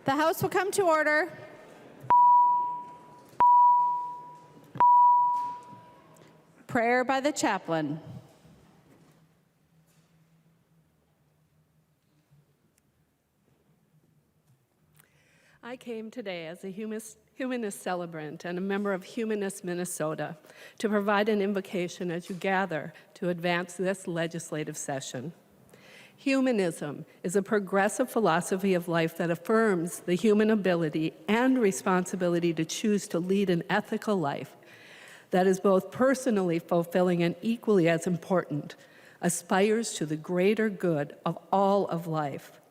The House will come to order. Prayer by the chaplain. I came today as a humanist celebrant and a member of Humanist Minnesota to provide an invocation as you gather to advance this legislative session. Humanism is a progressive philosophy of life that affirms the human ability and responsibility to choose to lead an ethical life that is both personally fulfilling and equally as important, aspires to the greater good of all of life.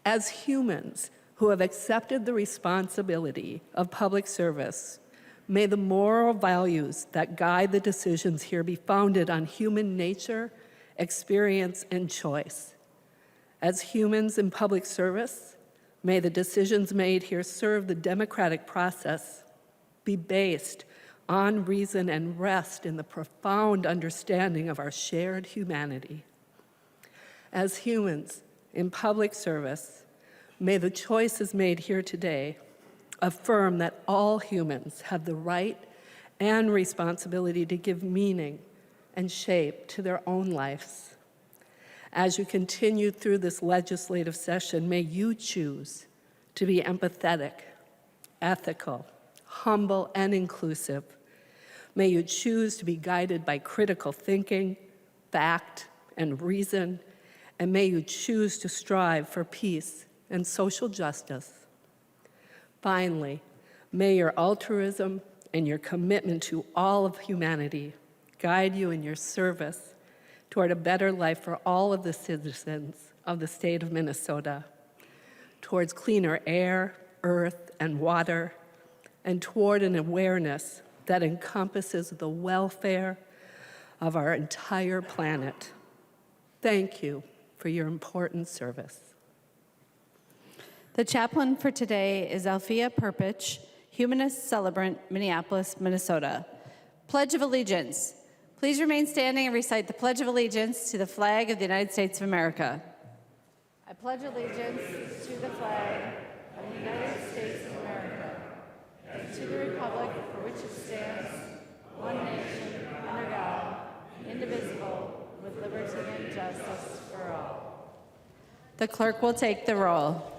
As humans who have accepted the responsibility of public service, may the moral values that guide the decisions here be founded on human nature, experience, and choice. As humans in public service, may the decisions made here serve the democratic process, be based on reason, and rest in the profound understanding of our shared humanity. As humans in public service, may the choices made here today affirm that all humans have the right and responsibility to give meaning and shape to their own lives. As you continue through this legislative session, may you choose to be empathetic, ethical, humble, and inclusive. May you choose to be guided by critical thinking, fact, and reason, and may you choose to strive for peace and social justice. Finally, may your altruism and your commitment to all of humanity guide you in your service toward a better life for all of the citizens of the state of Minnesota, towards cleaner air, earth, and water, and toward an awareness that encompasses the welfare of our entire planet. Thank you for your important service. The chaplain for today is Althea Perpich, Humanist Celebrant, Minneapolis, Minnesota. Pledge of Allegiance. Please remain standing and recite the Pledge of Allegiance to the flag of the United States of America. I pledge allegiance to the flag of the United States of America and to the republic for which it stands, one nation, under God, indivisible, with liberty and justice for all. The clerk will take the roll.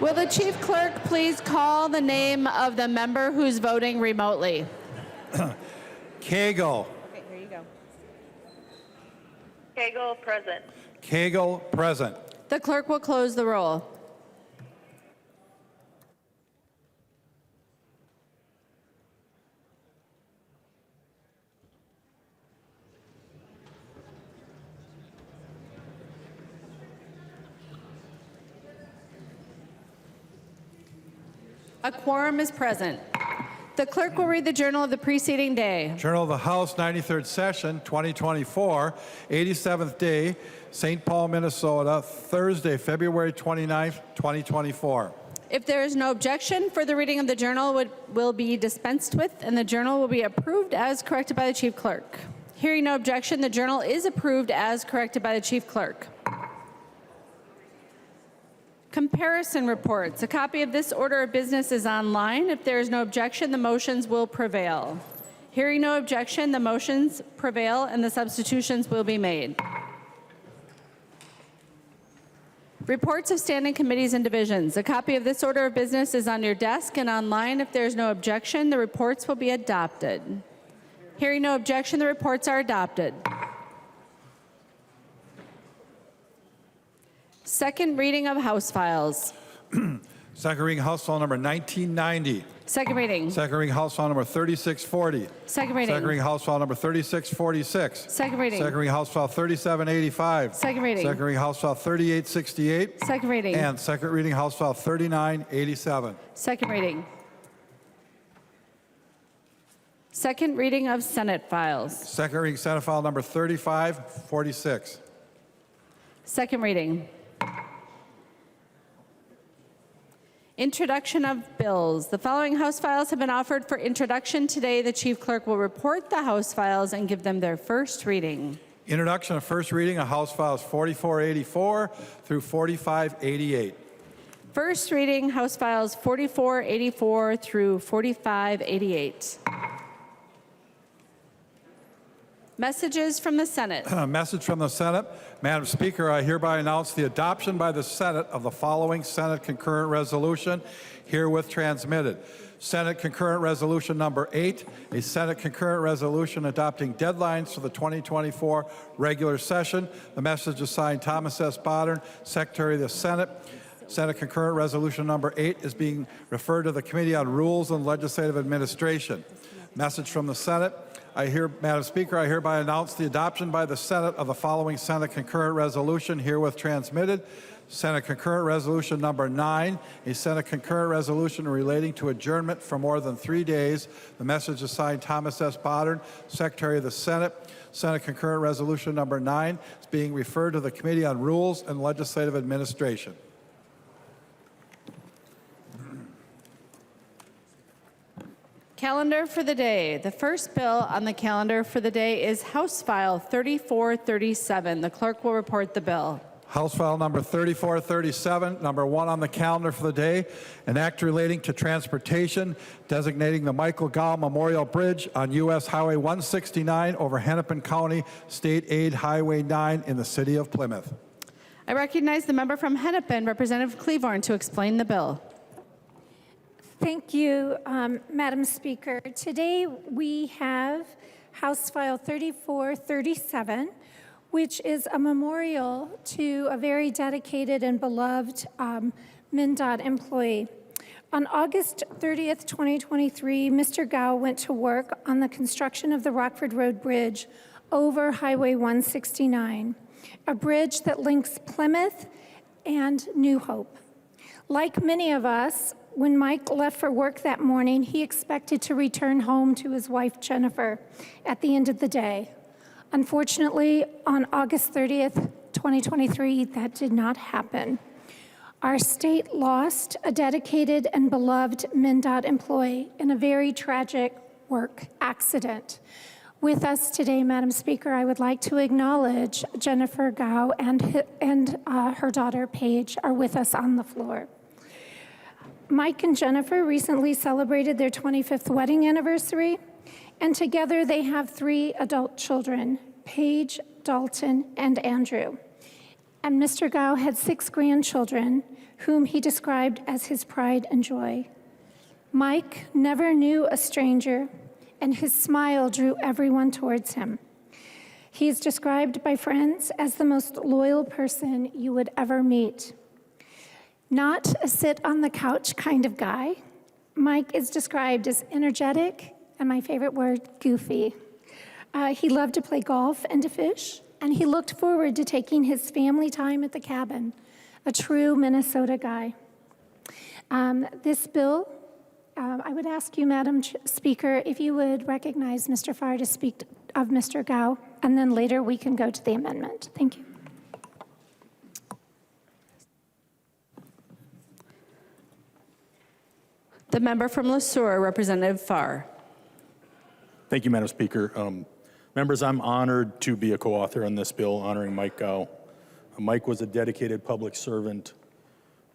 Will the chief clerk please call the name of the member who's voting remotely? Cagle. Okay, here you go. Cagle, present. Cagle, present. The clerk will close the roll. A quorum is present. The clerk will read the journal of the preceding day. Journal of the House, 93rd Session, 2024, 87th day, St. Paul, Minnesota, Thursday, February 29th, 2024. If there is no objection, further reading of the journal will be dispensed with, and the journal will be approved as corrected by the chief clerk. Hearing no objection, the journal is approved as corrected by the chief clerk. Comparison reports. A copy of this order of business is online. If there is no objection, the motions will prevail. Hearing no objection, the motions prevail and the substitutions will be made. Reports of standing committees and divisions. A copy of this order of business is on your desk and online. If there is no objection, the reports will be adopted. Hearing no objection, the reports are adopted. Second reading of House files. Second reading House File number 1990. Second reading. Second reading House File number 3640. Second reading. Second reading House File number 3646. Second reading. Second reading House File 3785. Second reading. Second reading House File 3868. Second reading. And second reading House File 3987. Second reading. Second reading of Senate files. Second reading Senate File number 3546. Second reading. Introduction of bills. The following House files have been offered for introduction today. The chief clerk will report the House files and give them their first reading. Introduction of first reading of House Files 4484 through 4588. First reading House files 4484 through 4588. Messages from the Senate. Message from the Senate. Madam Speaker, I hereby announce the adoption by the Senate of the following Senate concurrent resolution herewith transmitted. Senate concurrent resolution number 8, a Senate concurrent resolution adopting deadlines for the 2024 regular session. The message is signed Thomas S. Boddern, Secretary of the Senate. Senate concurrent resolution number 8 is being referred to the Committee on Rules and Legislative Administration. Message from the Senate. Madam Speaker, I hereby announce the adoption by the Senate of the following Senate concurrent resolution herewith transmitted. Senate concurrent resolution number 9, a Senate concurrent resolution relating to adjournment for more than 3 days. The message is signed Thomas S. Boddern, Secretary of the Senate. Senate concurrent resolution number 9 is being referred to the Committee on Rules and Legislative Administration. Calendar for the day. The first bill on the calendar for the day is House File 3437. The clerk will report the bill. House File number 3437, number 1 on the calendar for the day, an act relating to transportation designating the Michael Gow Memorial Bridge on U.S. Highway 169 over Hennepin County, State Aid Highway 9 in the city of Plymouth. I recognize the member from Hennepin, Representative Klevorn, to explain the bill. Thank you, Madam Speaker. Today we have House File 3437, which is a memorial to a very dedicated and beloved MnDOT employee. On August 30th, 2023, Mr. Gow went to work on the construction of the Rockford Road Bridge over Highway 169, a bridge that links Plymouth and New Hope. Like many of us, when Mike left for work that morning, he expected to return home to his wife, Jennifer, at the end of the day. Unfortunately, on August 30th, 2023, that did not happen. Our state lost a dedicated and beloved MnDOT employee in a very tragic work accident. With us today, Madam Speaker, I would like to acknowledge Jennifer Gow and her daughter, Paige, are with us on the floor. Mike and Jennifer recently celebrated their 25th wedding anniversary, and together they have 3 adult children, Paige, Dalton, and Andrew. And Mr. Gow had 6 grandchildren, whom he described as his pride and joy. Mike never knew a stranger, and his smile drew everyone towards him. He is described by friends as the most loyal person you would ever meet. Not a sit-on-the-couch kind of guy, Mike is described as energetic, and my favorite word, goofy. He loved to play golf and to fish, and he looked forward to taking his family time at the cabin, a true Minnesota guy. This bill, I would ask you, Madam Speaker, if you would recognize Mr. Farr to speak of Mr. Gao, and then later we can go to the amendment. Thank you. The member from LeSueur, Representative Farr. Thank you, Madam Speaker. Members, I'm honored to be a co-author on this bill honoring Mike Gao. Mike was a dedicated public servant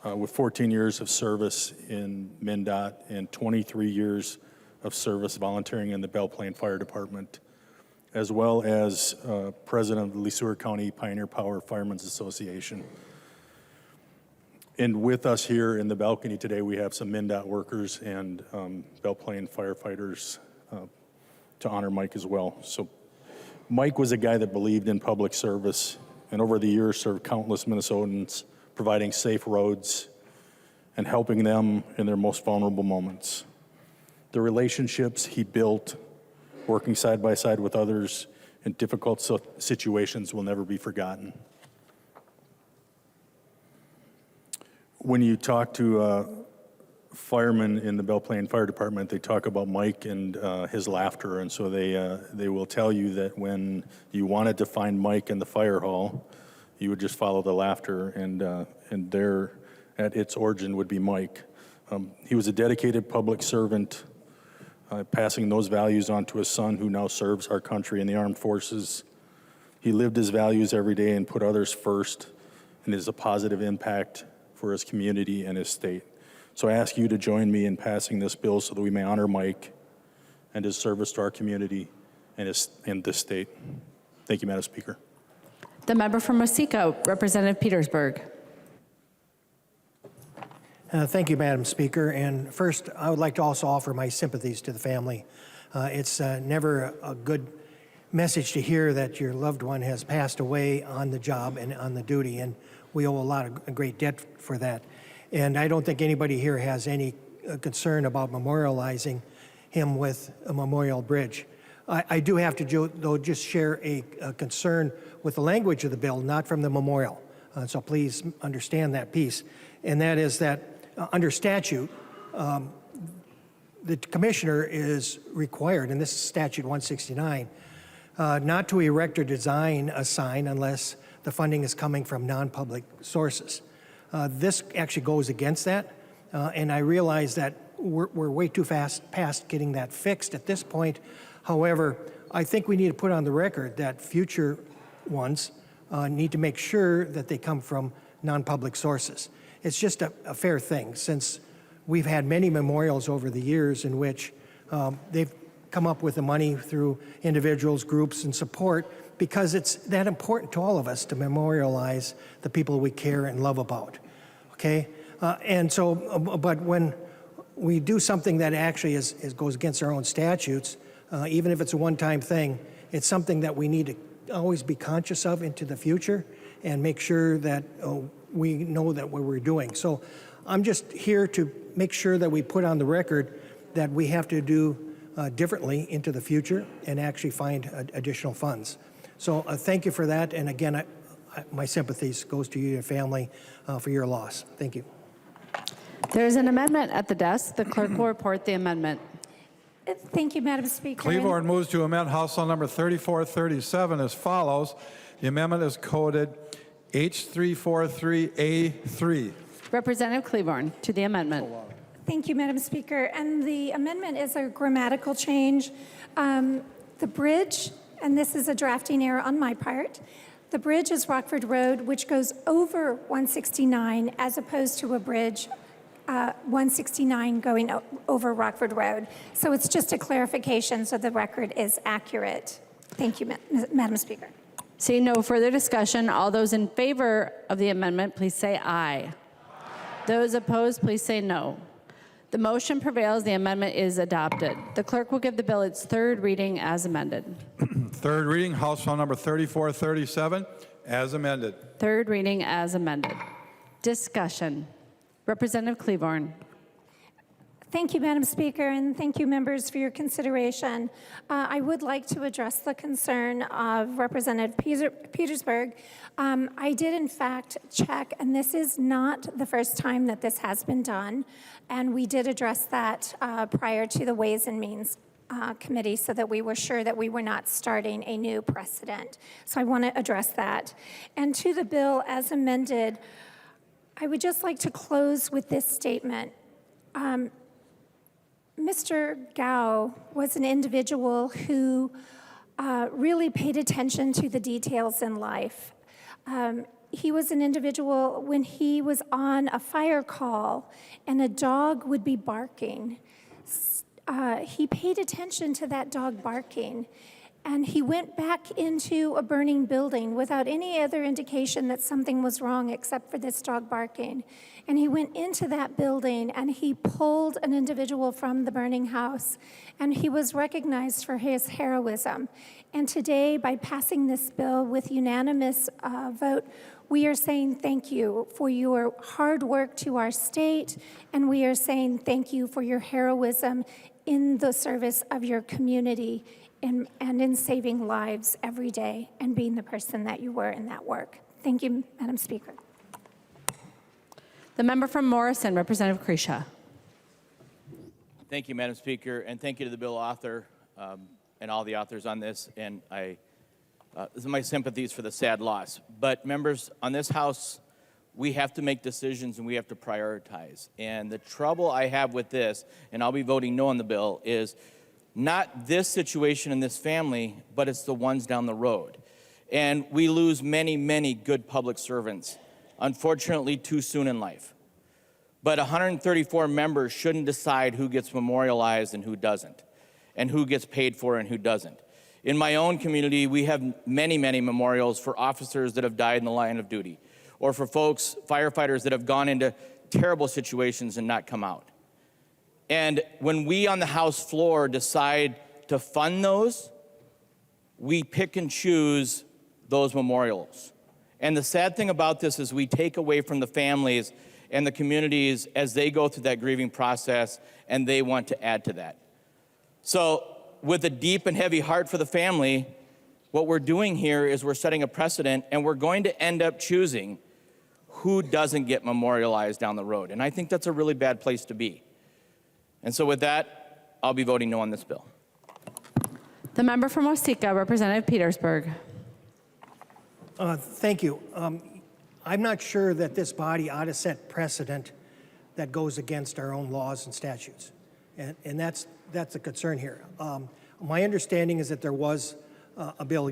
with 14 years of service in MnDOT and 23 years of service volunteering in the Belle Plaine Fire Department, as well as president of the LeSueur County Pioneer Power Firemen's Association. And with us here in the balcony today, we have some MnDOT workers and Belle Plaine firefighters to honor Mike as well. So Mike was a guy that believed in public service and over the years served countless Minnesotans, providing safe roads and helping them in their most vulnerable moments. The relationships he built, working side by side with others in difficult situations, will never be forgotten. When you talk to firemen in the Belle Plaine Fire Department, they talk about Mike and his laughter, and so they will tell you that when you wanted to find Mike in the fire hall, you would just follow the laughter, and there at its origin would be Mike. He was a dedicated public servant, passing those values on to his son, who now serves our country in the armed forces. He lived his values every day and put others first, and is a positive impact for his community and his state. So I ask you to join me in passing this bill so that we may honor Mike and his service to our community and this state. Thank you, Madam Speaker. The member from Waseca, Representative Petersburg. Thank you, Madam Speaker. And first, I would like to also offer my sympathies to the family. It's never a good message to hear that your loved one has passed away on the job and on the duty, and we owe a great debt for that. And I don't think anybody here has any concern about memorializing him with a memorial bridge. I do have to, though, just share a concern with the language of the bill, not from the memorial. So please understand that piece. And that is that under statute, the commissioner is required, and this is statute 169, not to erect or design a sign unless the funding is coming from non-public sources. This actually goes against that, and I realize that we're way too fast past getting that fixed at this point. However, I think we need to put on the record that future ones need to make sure that they come from non-public sources. It's just a fair thing, since we've had many memorials over the years in which they've come up with the money through individuals, groups, and support, because it's that important to all of us to memorialize the people we care and love about, okay? And so, but when we do something that actually goes against our own statutes, even if it's a one-time thing, it's something that we need to always be conscious of into the future and make sure that we know that what we're doing. So I'm just here to make sure that we put on the record that we have to do differently into the future and actually find additional funds. So thank you for that. And again, my sympathies goes to you and your family for your loss. Thank you. There's an amendment at the desk. The clerk will report the amendment. Thank you, Madam Speaker. Klevorn moves to amend House Bill number 3437 as follows. The amendment is coded H343A3. Representative Klevorn to the amendment. Thank you, Madam Speaker. And the amendment is a grammatical change. The bridge, and this is a drafting error on my part, the bridge is Rockford Road, which goes over 169, as opposed to a bridge 169 going over Rockford Road. So it's just a clarification so the record is accurate. Thank you, Madam Speaker. Seeing no further discussion, all those in favor of the amendment, please say aye. Those opposed, please say no. The motion prevails. The amendment is adopted. The clerk will give the bill its third reading as amended. Third reading, House File Number 3437, as amended. Third reading as amended. Discussion. Representative Klevorn. Thank you, Madam Speaker, and thank you, members, for your consideration. I would like to address the concern of Representative Petersburg. I did, in fact, check, and this is not the first time that this has been done, and we did address that prior to the Ways and Means Committee so that we were sure that we were not starting a new precedent. So I want to address that. And to the bill as amended, I would just like to close with this statement. Mr. Gao was an individual who really paid attention to the details in life. He was an individual when he was on a fire call and a dog would be barking. He paid attention to that dog barking, and he went back into a burning building without any other indication that something was wrong except for this dog barking. And he went into that building and he pulled an individual from the burning house, and he was recognized for his heroism. And today, by passing this bill with unanimous vote, we are saying thank you for your hard work to our state, and we are saying thank you for your heroism in the service of your community and in saving lives every day and being the person that you were in that work. Thank you, Madam Speaker. The member from Morrison, Representative Kresha. Thank you, Madam Speaker, and thank you to the bill author and all the authors on this. And this is my sympathies for the sad loss. But members, on this House, we have to make decisions and we have to prioritize. And the trouble I have with this, and I'll be voting no on the bill, is not this situation in this family, but it's the ones down the road. And we lose many, many good public servants, unfortunately, too soon in life. But 134 members shouldn't decide who gets memorialized and who doesn't, and who gets paid for and who doesn't. In my own community, we have many, many memorials for officers that have died in the line of duty, or for folks, firefighters that have gone into terrible situations and not come out. And when we on the House floor decide to fund those, we pick and choose those memorials. And the sad thing about this is we take away from the families and the communities as they go through that grieving process, and they want to add to that. So with a deep and heavy heart for the family, what we're doing here is we're setting a precedent, and we're going to end up choosing who doesn't get memorialized down the road. And I think that's a really bad place to be. And so with that, I'll be voting no on this bill. The member from Waseca, Representative Petersburg. Thank you. I'm not sure that this body ought to set precedent that goes against our own laws and statutes. And that's a concern here. My understanding is that there was a bill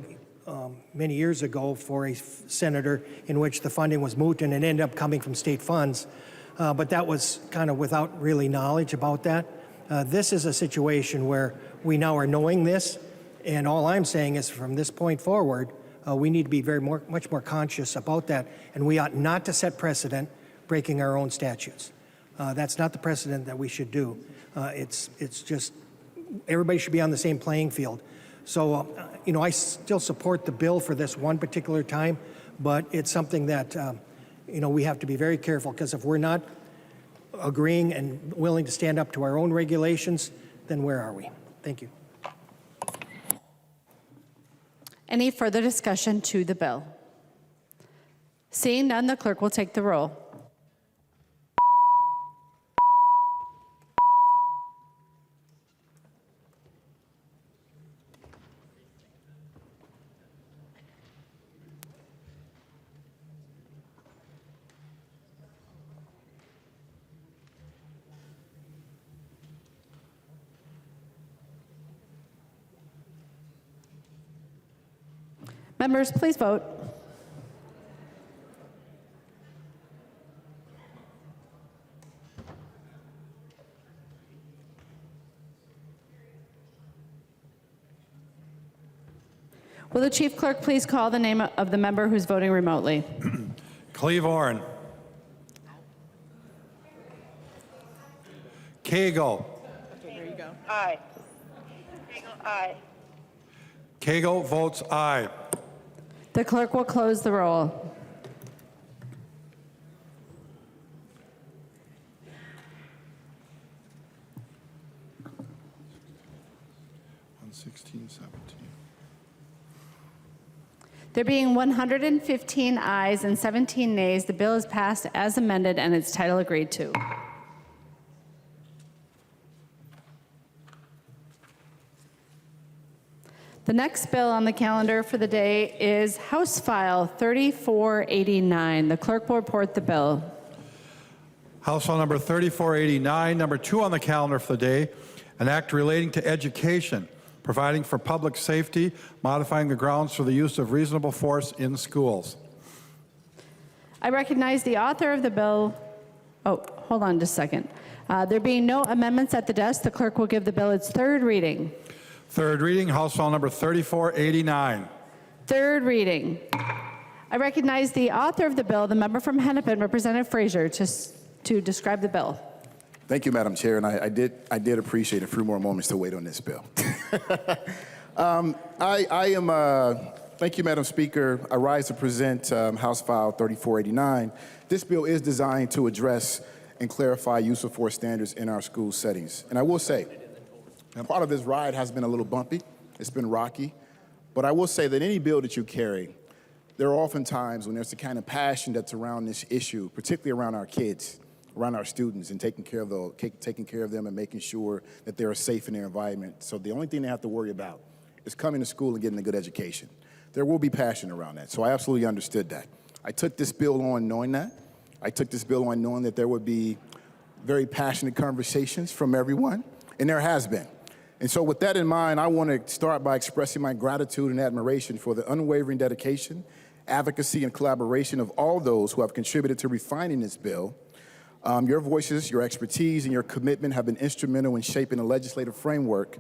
many years ago for a senator in which the funding was moot and it ended up coming from state funds. But that was kind of without really knowledge about that. This is a situation where we now are knowing this, and all I'm saying is from this point forward, we need to be much more conscious about that, and we ought not to set precedent breaking our own statutes. That's not the precedent that we should do. It's just everybody should be on the same playing field. So, I still support the bill for this one particular time, but it's something that we have to be very careful, because if we're not agreeing and willing to stand up to our own regulations, then where are we? Thank you. Any further discussion to the bill? Seeing none, the clerk will take the roll. Members, please vote. Will the chief clerk please call the name of the member who's voting remotely? Klevorn. Cagle. Aye. Aye. Cagle votes aye. The clerk will close the roll. 16, 17. There being 115 ayes and 17 nays, the bill is passed as amended and its title agreed to. The next bill on the calendar for the day is House File 3489. The clerk will report the bill. House File number 3489, number 2 on the calendar for the day, an act relating to education, providing for public safety, modifying the grounds for the use of reasonable force in schools. I recognize the author of the bill. Oh, hold on just a second. There being no amendments at the desk, the clerk will give the bill its third reading. Third reading, House File number 3489. Third reading. I recognize the author of the bill, the member from Hennepin, Representative Frazier, to describe the bill. Thank you, Madam Chair, and I did appreciate a few more moments to wait on this bill. Thank you, Madam Speaker. I rise to present House File 3489. This bill is designed to address and clarify use of force standards in our school settings. And I will say, part of this ride has been a little bumpy. It's been rocky. But I will say that any bill that you carry, there are often times when there's the kind of passion that's around this issue, particularly around our kids, around our students, and taking care of them and making sure that they're safe in their environment. So the only thing they have to worry about is coming to school and getting a good education. There will be passion around that, so I absolutely understood that. I took this bill on knowing that. I took this bill on knowing that there would be very passionate conversations from everyone, and there has been. And so with that in mind, I want to start by expressing my gratitude and admiration for the unwavering dedication, advocacy, and collaboration of all those who have contributed to refining this bill. Your voices, your expertise, and your commitment have been instrumental in shaping a legislative framework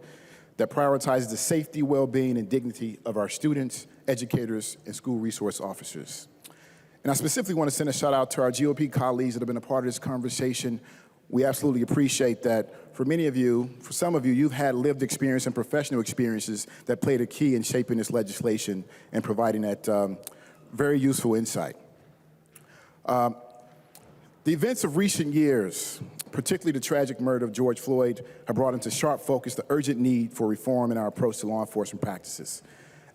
that prioritizes the safety, well-being, and dignity of our students, educators, and school resource officers. And I specifically want to send a shout out to our GOP colleagues that have been a part of this conversation. We absolutely appreciate that. For many of you, for some of you, you've had lived experience and professional experiences that played a key in shaping this legislation and providing that very useful insight. The events of recent years, particularly the tragic murder of George Floyd, have brought into sharp focus the urgent need for reform in our approach to law enforcement practices,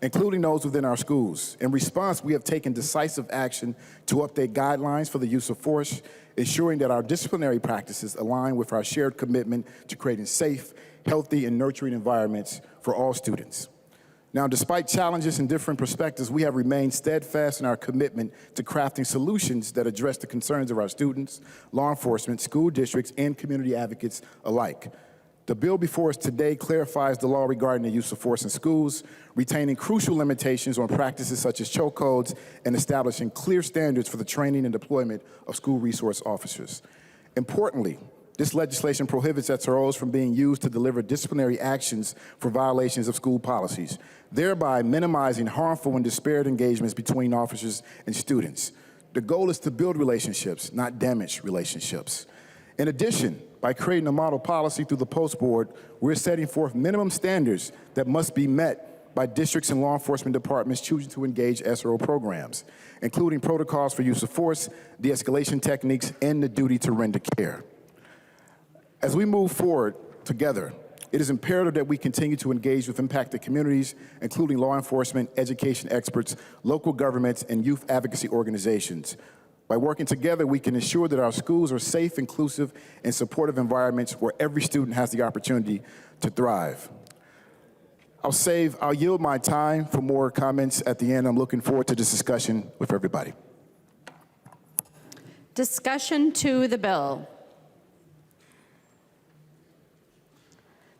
including those within our schools. In response, we have taken decisive action to update guidelines for the use of force, ensuring that our disciplinary practices align with our shared commitment to creating safe, healthy, and nurturing environments for all students. Now, despite challenges and different perspectives, we have remained steadfast in our commitment to crafting solutions that address the concerns of our students, law enforcement, school districts, and community advocates alike. The bill before us today clarifies the law regarding the use of force in schools, retaining crucial limitations on practices such as choke codes, and establishing clear standards for the training and deployment of school resource officers. Importantly, this legislation prohibits SROs from being used to deliver disciplinary actions for violations of school policies, thereby minimizing harmful and disparate engagements between officers and students. The goal is to build relationships, not damage relationships. In addition, by creating a model policy through the Post Board, we're setting forth minimum standards that must be met by districts and law enforcement departments choosing to engage SRO programs, including protocols for use of force, de-escalation techniques, and the duty to render care. As we move forward together, it is imperative that we continue to engage with impacted communities, including law enforcement, education experts, local governments, and youth advocacy organizations. By working together, we can ensure that our schools are safe, inclusive, and supportive environments where every student has the opportunity to thrive. I'll yield my time for more comments at the end. I'm looking forward to this discussion with everybody. Discussion to the bill.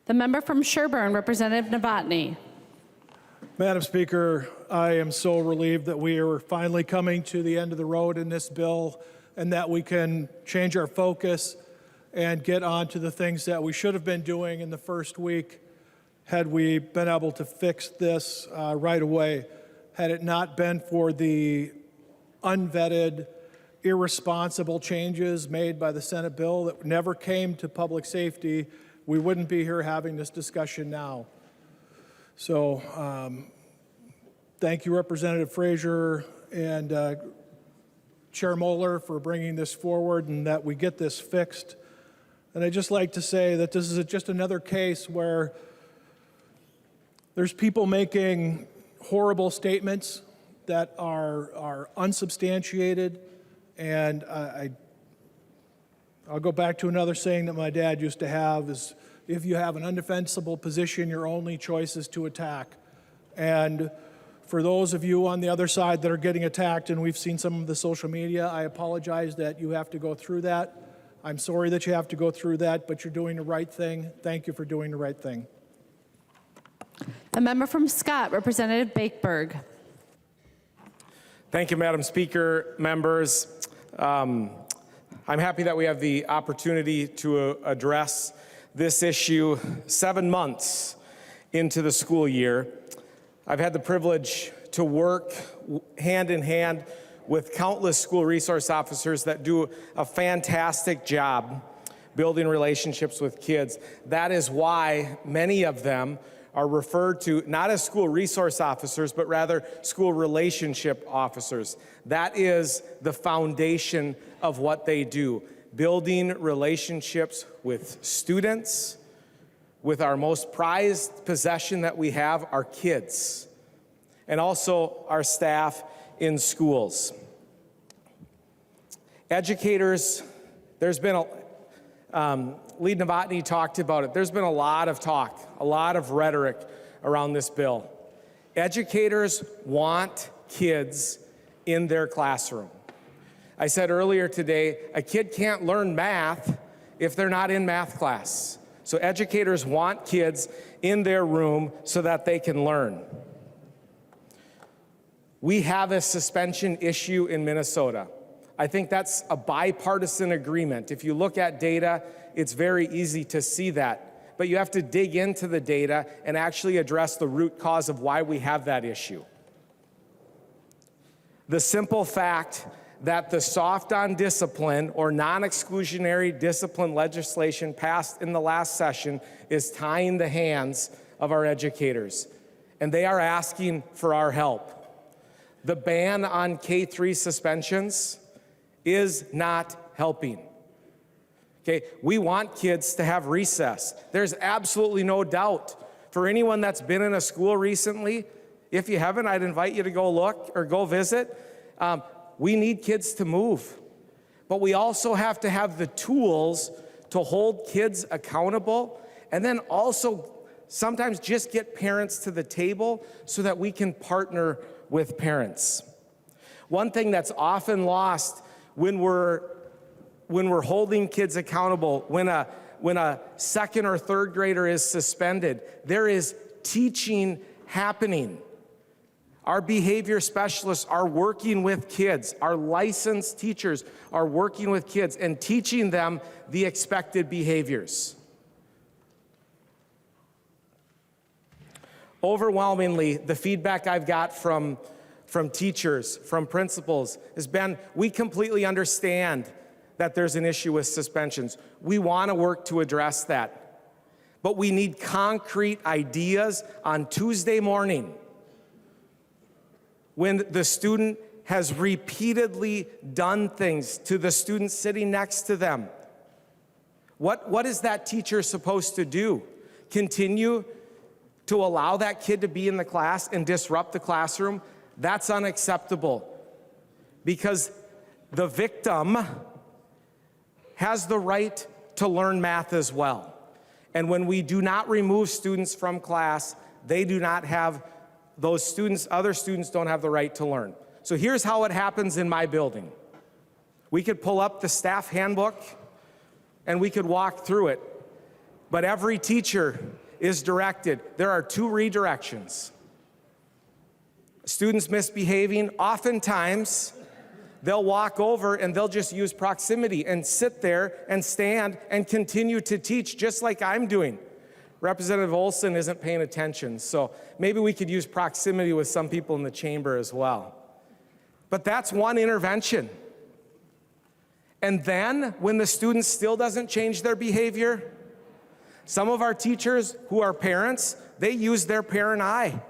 The member from Sherburne, Representative Novotny. Madam Speaker, I am so relieved that we are finally coming to the end of the road in this bill and that we can change our focus and get on to the things that we should have been doing in the first week had we been able to fix this right away. Had it not been for the unvetted irresponsible changes made by the Senate bill that never came to public safety, we wouldn't be here having this discussion now. So thank you, Representative Frazier and Chair Moeller, for bringing this forward and that we get this fixed. And I'd just like to say that this is just another case where there's people making horrible statements that are unsubstantiated. And I'll go back to another saying that my dad used to have is, if you have an undefensible position, your only choice is to attack. And for those of you on the other side that are getting attacked, and we've seen some of the social media, I apologize that you have to go through that. I'm sorry that you have to go through that, but you're doing the right thing. Thank you for doing the right thing. The member from Scott, Representative Bakeberg. Thank you, Madam Speaker, members. I'm happy that we have the opportunity to address this issue 7 months into the school year. I've had the privilege to work hand in hand with countless school resource officers that do a fantastic job building relationships with kids. That is why many of them are referred to not as school resource officers, but rather school relationship officers. That is the foundation of what they do, building relationships with students, with our most prized possession that we have, our kids, and also our staff in schools. Educators, there's been Lee Novotny talked about it. There's been a lot of talk, a lot of rhetoric around this bill. Educators want kids in their classroom. I said earlier today, a kid can't learn math if they're not in math class. So educators want kids in their room so that they can learn. We have a suspension issue in Minnesota. I think that's a bipartisan agreement. If you look at data, it's very easy to see that. But you have to dig into the data and actually address the root cause of why we have that issue. The simple fact that the soft on discipline or non-exclusionary discipline legislation passed in the last session is tying the hands of our educators, and they are asking for our help. The ban on K-3 suspensions is not helping. Okay, we want kids to have recess. There's absolutely no doubt. For anyone that's been in a school recently, if you haven't, I'd invite you to go look or go visit. We need kids to move, but we also have to have the tools to hold kids accountable, and then also sometimes just get parents to the table so that we can partner with parents. One thing that's often lost when we're holding kids accountable, when a second or third grader is suspended, there is teaching happening. Our behavior specialists are working with kids. Our licensed teachers are working with kids and teaching them the expected behaviors. Overwhelmingly, the feedback I've got from teachers, from principals, has been, we completely understand that there's an issue with suspensions. We want to work to address that. But we need concrete ideas on Tuesday morning when the student has repeatedly done things to the student sitting next to them. What is that teacher supposed to do? Continue to allow that kid to be in the class and disrupt the classroom? That's unacceptable, because the victim has the right to learn math as well. And when we do not remove students from class, they do not have, those students, other students don't have the right to learn. So here's how it happens in my building. We could pull up the staff handbook and we could walk through it, but every teacher is directed. There are 2 redirections. Students misbehaving, oftentimes they'll walk over and they'll just use proximity and sit there and stand and continue to teach just like I'm doing. Representative Olson isn't paying attention, so maybe we could use proximity with some people in the chamber as well. But that's one intervention. And then, when the student still doesn't change their behavior, some of our teachers who are parents, they use their parent eye.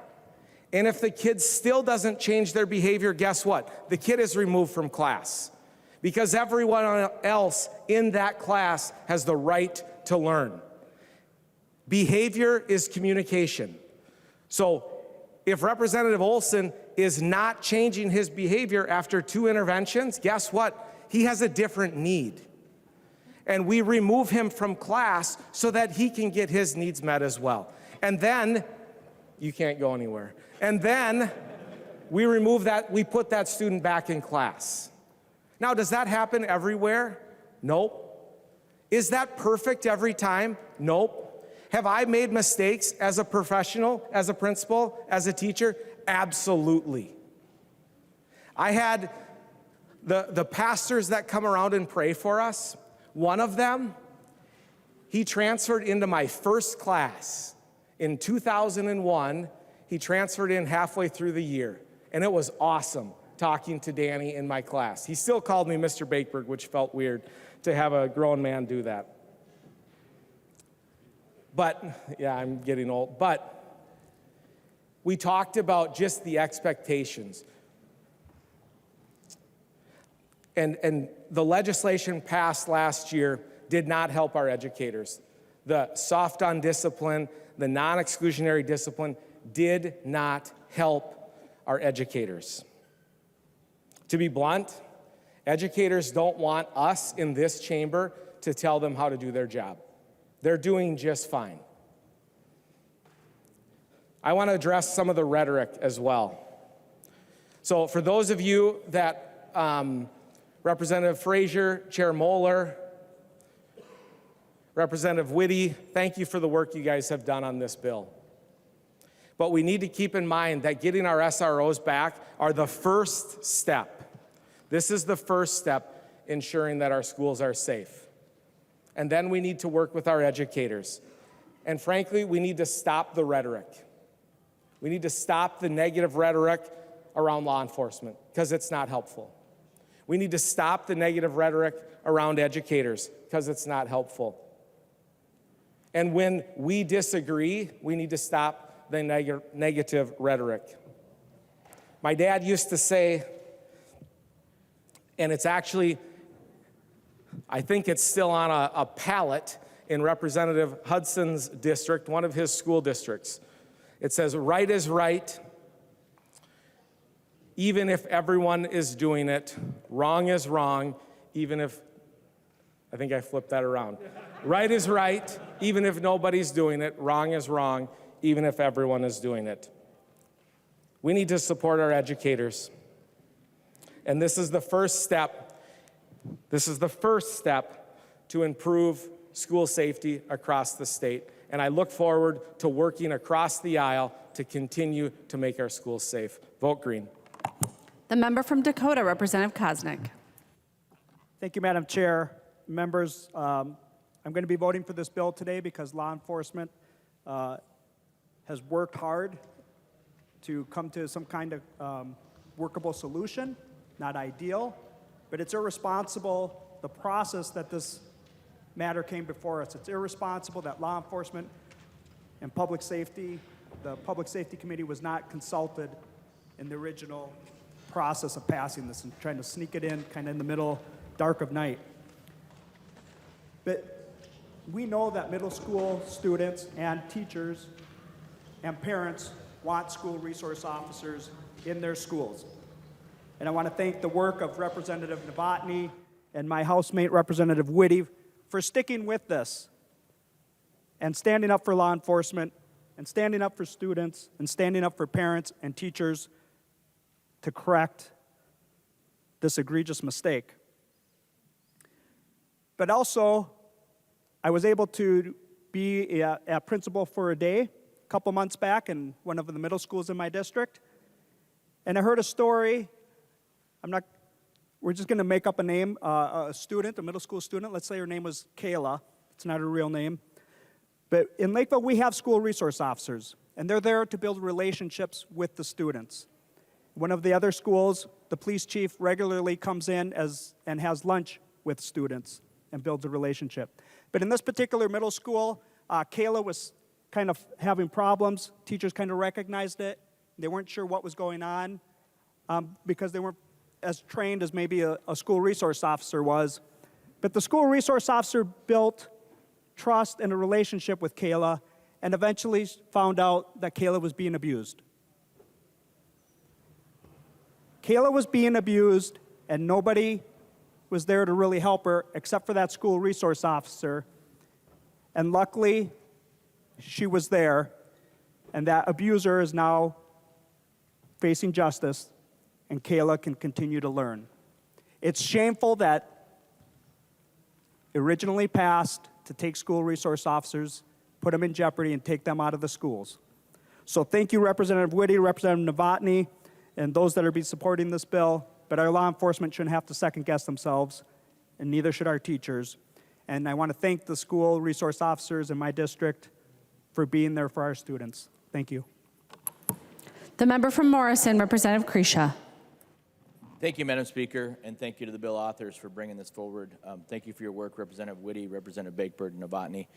And if the kid still doesn't change their behavior, guess what? The kid is removed from class, because everyone else in that class has the right to learn. Behavior is communication. So if Representative Olson is not changing his behavior after 2 interventions, guess what? He has a different need. And we remove him from class so that he can get his needs met as well. And then, you can't go anywhere. And then we remove that, we put that student back in class. Now, does that happen everywhere? Nope. Is that perfect every time? Nope. Have I made mistakes as a professional, as a principal, as a teacher? Absolutely. I had the pastors that come around and pray for us. One of them, he transferred into my first class. In 2001, he transferred in halfway through the year. And it was awesome talking to Danny in my class. He still called me Mr. Bakeberg, which felt weird to have a grown man do that. But, yeah, I'm getting old. But we talked about just the expectations. And the legislation passed last year did not help our educators. The soft on discipline, the non-exclusionary discipline did not help our educators. To be blunt, educators don't want us in this chamber to tell them how to do their job. They're doing just fine. I want to address some of the rhetoric as well. So for those of you that Representative Frazier, Chair Moeller, Representative Whitty, thank you for the work you guys have done on this bill. But we need to keep in mind that getting our SROs back are the first step. This is the first step ensuring that our schools are safe. And then we need to work with our educators. And frankly, we need to stop the rhetoric. We need to stop the negative rhetoric around law enforcement, because it's not helpful. We need to stop the negative rhetoric around educators, because it's not helpful. And when we disagree, we need to stop the negative rhetoric. My dad used to say, and it's actually, I think it's still on a pallet in Representative Hudson's district, one of his school districts. It says, right is right, even if everyone is doing it. Wrong is wrong, even if, I think I flipped that around. Right is right, even if nobody's doing it. Wrong is wrong, even if everyone is doing it. We need to support our educators. And this is the first step. This is the first step to improve school safety across the state. And I look forward to working across the aisle to continue to make our schools safe. Vote green. The member from Dakota, Representative Koznick. Thank you, Madam Chair. Members, I'm going to be voting for this bill today because law enforcement has worked hard to come to some kind of workable solution. Not ideal, but it's irresponsible, the process that this matter came before us. It's irresponsible that law enforcement and public safety, the Public Safety Committee was not consulted in the original process of passing this and trying to sneak it in kind of in the middle, dark of night. But we know that middle school students and teachers and parents want school resource officers in their schools. And I want to thank the work of Representative Novotny and my housemate, Representative Whitty, for sticking with this and standing up for law enforcement and standing up for students and standing up for parents and teachers to correct this egregious mistake. But also, I was able to be a principal for a day a couple months back in one of the middle schools in my district. And I heard a story. We're just going to make up a name, a student, a middle school student. Let's say her name was Kayla. It's not her real name. But in Lakeville, we have school resource officers, and they're there to build relationships with the students. One of the other schools, the police chief regularly comes in and has lunch with students and builds a relationship. But in this particular middle school, Kayla was kind of having problems. Teachers kind of recognized it. They weren't sure what was going on because they weren't as trained as maybe a school resource officer was. But the school resource officer built trust and a relationship with Kayla and eventually found out that Kayla was being abused. Kayla was being abused, and nobody was there to really help her except for that school resource officer. And luckily, she was there, and that abuser is now facing justice, and Kayla can continue to learn. It's shameful that it originally passed to take school resource officers, put them in jeopardy, and take them out of the schools. So thank you, Representative Whitty, Representative Novotny, and those that are be supporting this bill. But our law enforcement shouldn't have to second-guess themselves, and neither should our teachers. And I want to thank the school resource officers in my district for being there for our students. Thank you. The member from Morrison, Representative Kresha. Thank you, Madam Speaker, and thank you to the bill authors for bringing this forward. Thank you for your work, Representative Whitty, Representative Bakebird, and Novotny.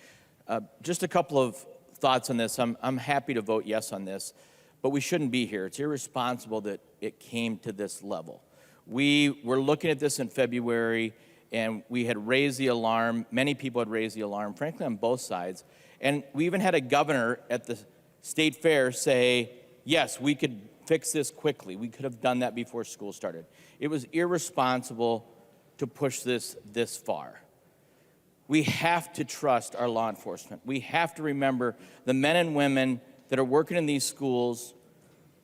Just a couple of thoughts on this. I'm happy to vote yes on this, but we shouldn't be here. It's irresponsible that it came to this level. We were looking at this in February, and we had raised the alarm. Many people had raised the alarm, frankly, on both sides. And we even had a governor at the state fair say, yes, we could fix this quickly. We could have done that before school started. It was irresponsible to push this far. We have to trust our law enforcement. We have to remember the men and women that are working in these schools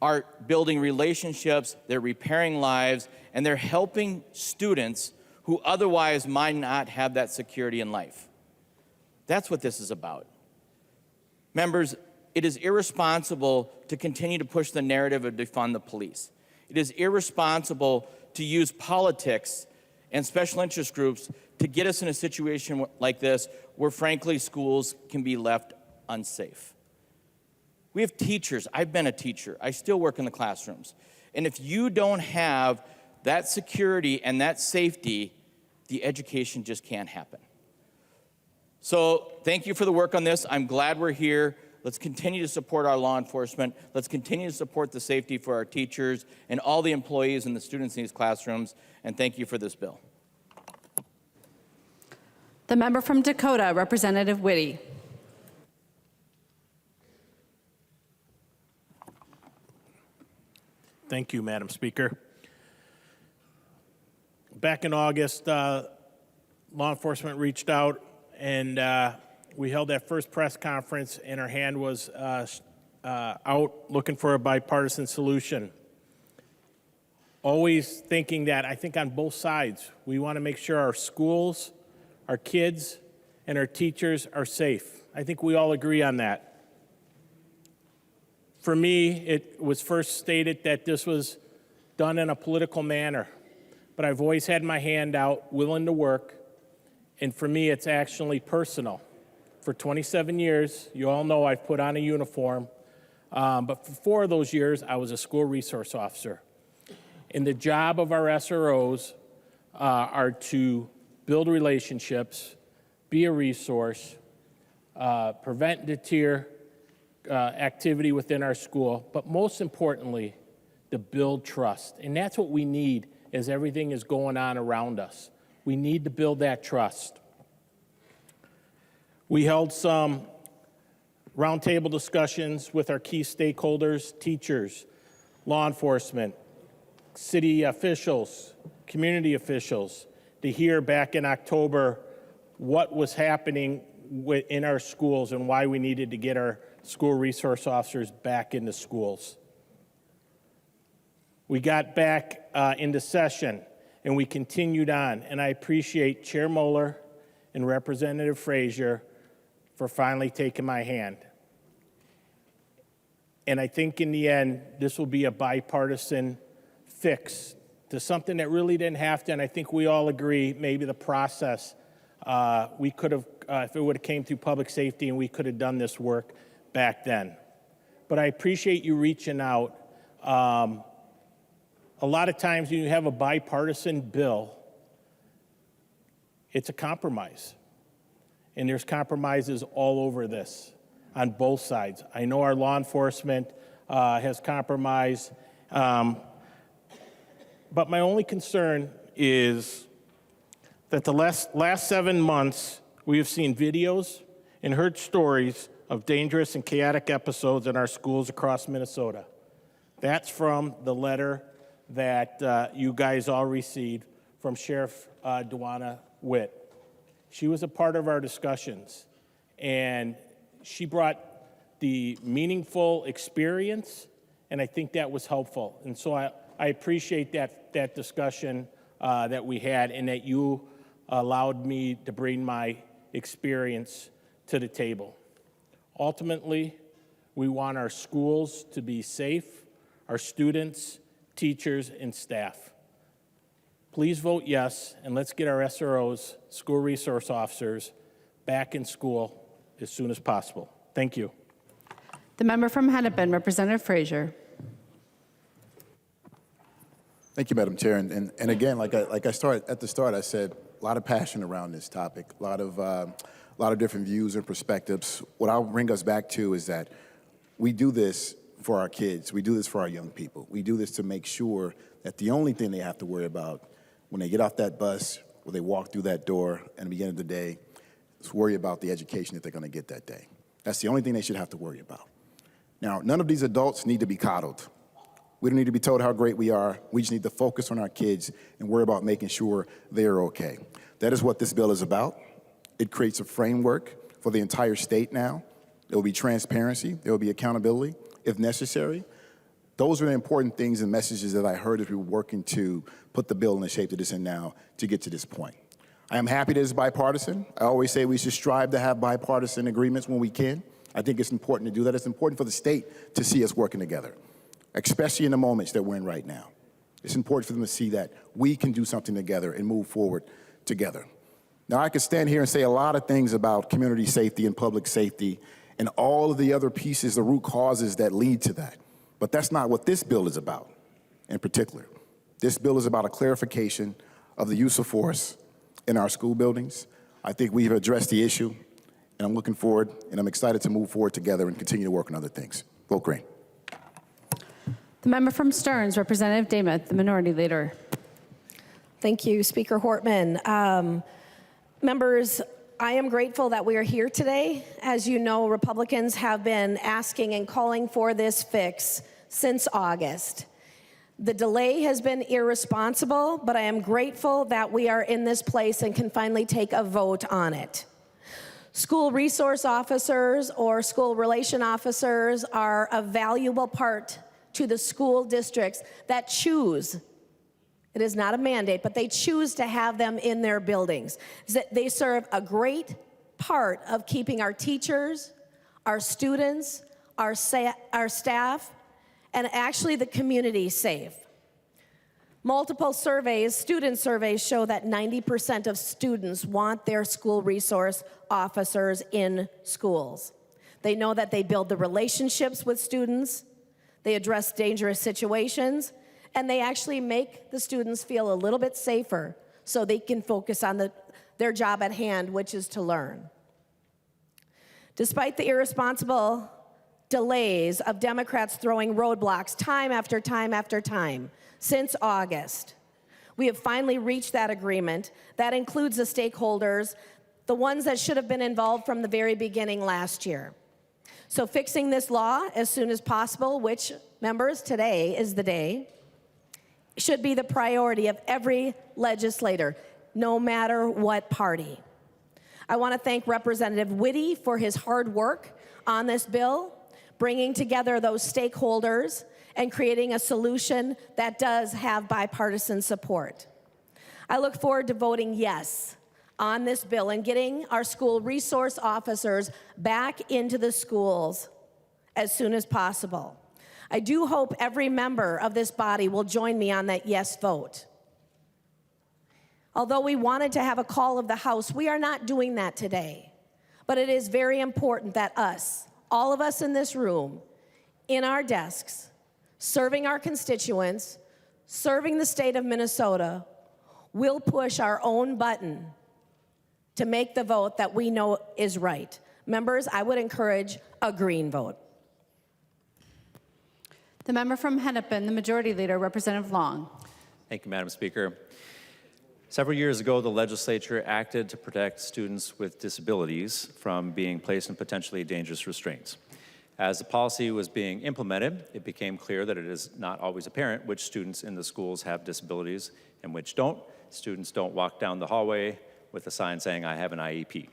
are building relationships, they're repairing lives, and they're helping students who otherwise might not have that security in life. That's what this is about. Members, it is irresponsible to continue to push the narrative of defund the police. It is irresponsible to use politics and special interest groups to get us in a situation like this where, frankly, schools can be left unsafe. We have teachers. I've been a teacher. I still work in the classrooms. And if you don't have that security and that safety, the education just can't happen. So thank you for the work on this. I'm glad we're here. Let's continue to support our law enforcement. Let's continue to support the safety for our teachers and all the employees and the students in these classrooms. And thank you for this bill. The member from Dakota, Representative Whitty. Thank you, Madam Speaker. Back in August, law enforcement reached out and we held that first press conference, and our hand was out looking for a bipartisan solution. Always thinking that, I think on both sides, we want to make sure our schools, our kids, and our teachers are safe. I think we all agree on that. For me, it was first stated that this was done in a political manner, but I've always had my hand out, willing to work, and for me, it's actually personal. For 27 years, you all know I've put on a uniform, but for 4 of those years, I was a school resource officer. And the job of our SROs are to build relationships, be a resource, prevent and deter activity within our school, but most importantly, to build trust. And that's what we need as everything is going on around us. We need to build that trust. We held some roundtable discussions with our key stakeholders, teachers, law enforcement, city officials, community officials, to hear back in October what was happening in our schools and why we needed to get our school resource officers back into schools. We got back into session and we continued on, and I appreciate Chair Moeller and Representative Frazier for finally taking my hand. And I think in the end, this will be a bipartisan fix to something that really didn't have to, and I think we all agree, maybe the process, we could have, if it would have came through public safety, and we could have done this work back then. But I appreciate you reaching out. A lot of times when you have a bipartisan bill, It's a compromise. And there's compromises all over this on both sides. I know our law enforcement has compromised, but my only concern is that the last 7 months, we have seen videos and heard stories of dangerous and chaotic episodes in our schools across Minnesota. That's from the letter that you guys all received from Sheriff Duana Witt. She was a part of our discussions, and she brought the meaningful experience, and I think that was helpful. And so I appreciate that discussion that we had, and that you allowed me to bring my experience to the table. Ultimately, we want our schools to be safe, our students, teachers, and staff. Please vote yes, and let's get our SROs, school resource officers, back in school as soon as possible. Thank you. The member from Hennepin, Representative Frazier. Thank you, Madam Chair. And again, like I started at the start, I said a lot of passion around this topic, a lot of different views and perspectives. What I'll bring us back to is that we do this for our kids. We do this for our young people. We do this to make sure that the only thing they have to worry about when they get off that bus or they walk through that door at the beginning of the day is worry about the education that they're going to get that day. That's the only thing they should have to worry about. Now, none of these adults need to be coddled. We don't need to be told how great we are. We just need to focus on our kids and worry about making sure they're okay. That is what this bill is about. It creates a framework for the entire state now. There will be transparency. There will be accountability if necessary. Those are the important things and messages that I heard as we were working to put the bill in the shape that it's in now to get to this point. I am happy that it's bipartisan. I always say we should strive to have bipartisan agreements when we can. I think it's important to do that. It's important for the state to see us working together, especially in the moments that we're in right now. It's important for them to see that we can do something together and move forward together. Now, I could stand here and say a lot of things about community safety and public safety and all of the other pieces, the root causes that lead to that. But that's not what this bill is about in particular. This bill is about a clarification of the use of force in our school buildings. I think we've addressed the issue, and I'm looking forward, and I'm excited to move forward together and continue to work on other things. Vote green. The member from Stearns, Representative Dameth, the minority leader. Thank you, Speaker Hortman. Members, I am grateful that we are here today. As you know, Republicans have been asking and calling for this fix since August. The delay has been irresponsible, but I am grateful that we are in this place and can finally take a vote on it. School resource officers or school relation officers are a valuable part to the school districts that choose. It is not a mandate, but they choose to have them in their buildings. They serve a great part of keeping our teachers, our students, our staff, and actually the community safe. Multiple surveys, student surveys, show that 90% of students want their school resource officers in schools. They know that they build the relationships with students, they address dangerous situations, and they actually make the students feel a little bit safer so they can focus on their job at hand, which is to learn. Despite the irresponsible delays of Democrats throwing roadblocks time after time after time since August, we have finally reached that agreement. That includes the stakeholders, the ones that should have been involved from the very beginning last year. So fixing this law as soon as possible, which, members, today is the day, should be the priority of every legislator, no matter what party. I want to thank Representative Whitty for his hard work on this bill, bringing together those stakeholders and creating a solution that does have bipartisan support. I look forward to voting yes on this bill and getting our school resource officers back into the schools as soon as possible. I do hope every member of this body will join me on that yes vote. Although we wanted to have a call of the House, we are not doing that today. But it is very important that us, all of us in this room, in our desks, serving our constituents, serving the state of Minnesota, will push our own button to make the vote that we know is right. Members, I would encourage a green vote. The member from Hennepin, the Majority Leader, Representative Long. Thank you, Madam Speaker. Several years ago, the legislature acted to protect students with disabilities from being placed in potentially dangerous restraints. As the policy was being implemented, it became clear that it is not always apparent which students in the schools have disabilities and which don't. Students don't walk down the hallway with a sign saying, "I have an IEP."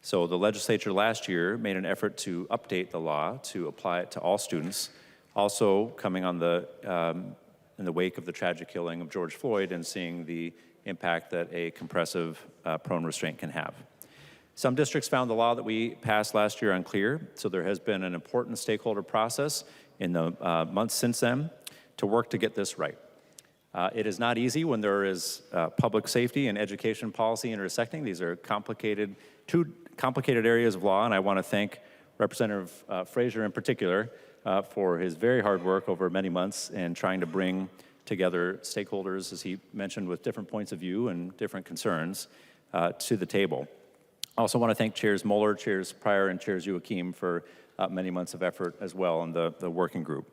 So the legislature last year made an effort to update the law to apply it to all students, also coming on in the wake of the tragic killing of George Floyd and seeing the impact that a compressive prone restraint can have. Some districts found the law that we passed last year unclear, so there has been an important stakeholder process in the months since then to work to get this right. It is not easy when there is public safety and education policy intersecting. These are two complicated areas of law, and I want to thank Representative Frazier in particular for his very hard work over many months in trying to bring together stakeholders, as he mentioned, with different points of view and different concerns to the table. I also want to thank Chairs Moeller, Chairs Pryor, and Chairs Joachim for many months of effort as well in the working group.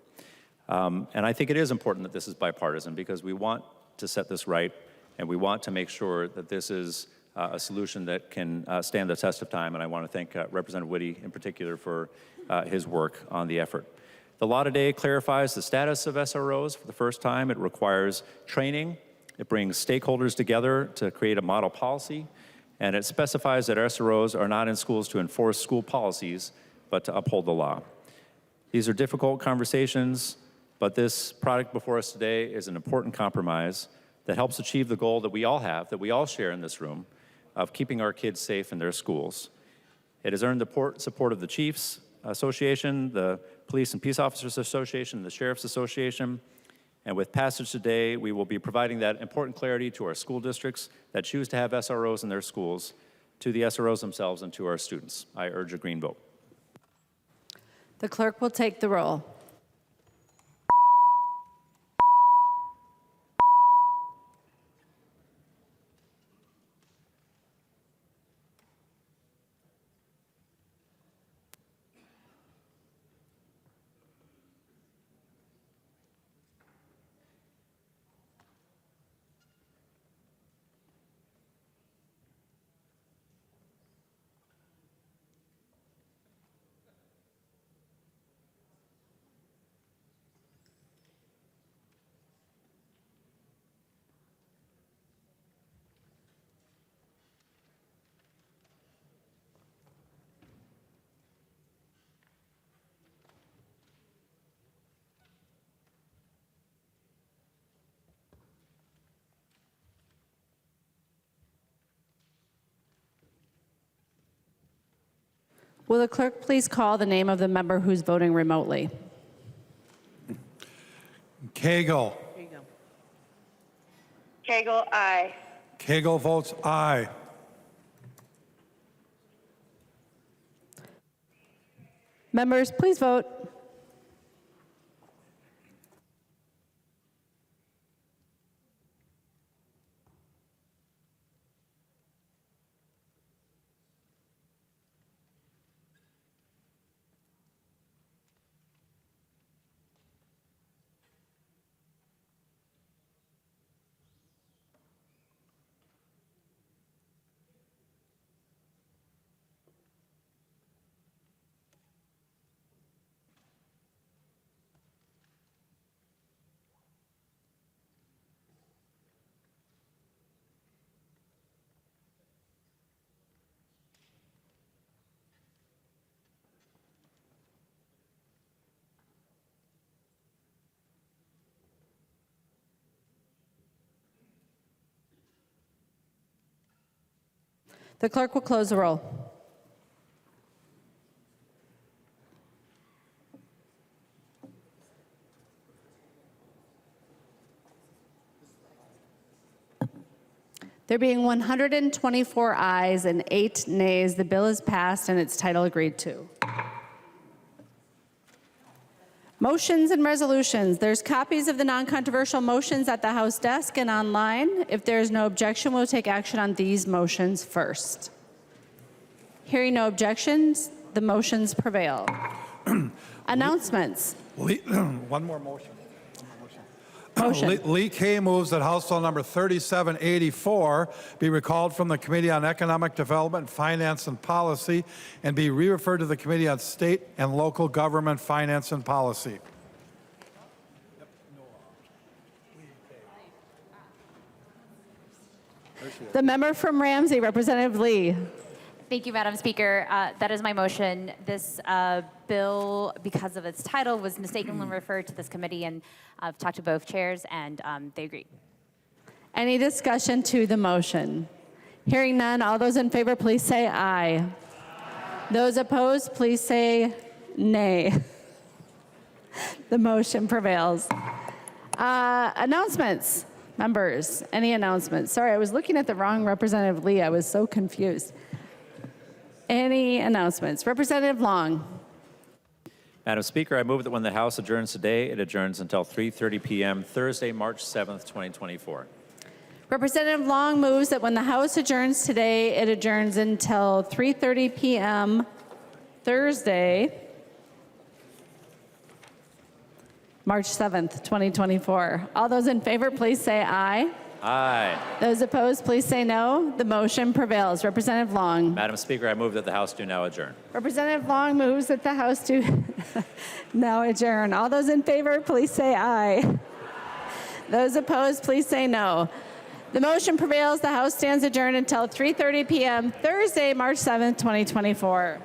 And I think it is important that this is bipartisan because we want to set this right and we want to make sure that this is a solution that can stand the test of time. And I want to thank Representative Whitty in particular for his work on the effort. The law today clarifies the status of SROs for the first time. It requires training. It brings stakeholders together to create a model policy. And it specifies that SROs are not in schools to enforce school policies, but to uphold the law. These are difficult conversations, but this product before us today is an important compromise that helps achieve the goal that we all have, that we all share in this room, of keeping our kids safe in their schools. It has earned the support of the Chiefs Association, the Police and Peace Officers Association, the Sheriff's Association, and with passage today, we will be providing that important clarity to our school districts that choose to have SROs in their schools, to the SROs themselves, and to our students. I urge a green vote. The clerk will take the roll. Will the clerk please call the name of the member who's voting remotely? Cagle. Cagle, aye. Cagle votes aye. Members, please vote. The clerk will close the roll. There being 124 ayes and 8 nays, the bill is passed and its title agreed to. Motions and resolutions. There's copies of the non-controversial motions at the House desk and online. If there is no objection, we'll take action on these motions first. Hearing no objections, the motions prevail. Announcements. One more motion. Motion. Lee K moves that House Bill number 3784 be recalled from the Committee on Economic Development, Finance, and Policy and be re-referred to the Committee on State and Local Government, Finance, and Policy. The member from Ramsey, Representative Lee. Thank you, Madam Speaker. That is my motion. This bill, because of its title, was mistakenly referred to this committee, and I've talked to both chairs, and they agree. Any discussion to the motion? Hearing none, all those in favor, please say aye. Those opposed, please say nay. The motion prevails. Announcements. Members, any announcements? Sorry, I was looking at the wrong Representative Lee. I was so confused. Any announcements? Representative Long. Madam Speaker, I move that when the House adjourns today, it adjourns until 3:30 p.m. Thursday, March 7th, 2024. Representative Long moves that when the House adjourns today, it adjourns until 3:30 p.m. Thursday, March 7th, 2024. All those in favor, please say aye. Aye. Those opposed, please say no. The motion prevails. Representative Long. Madam Speaker, I move that the House do now adjourn. Representative Long moves that the House do now adjourn. All those in favor, please say aye. Those opposed, please say no. The motion prevails. The House stands adjourned until 3:30 p.m. Thursday, March 7th, 2024.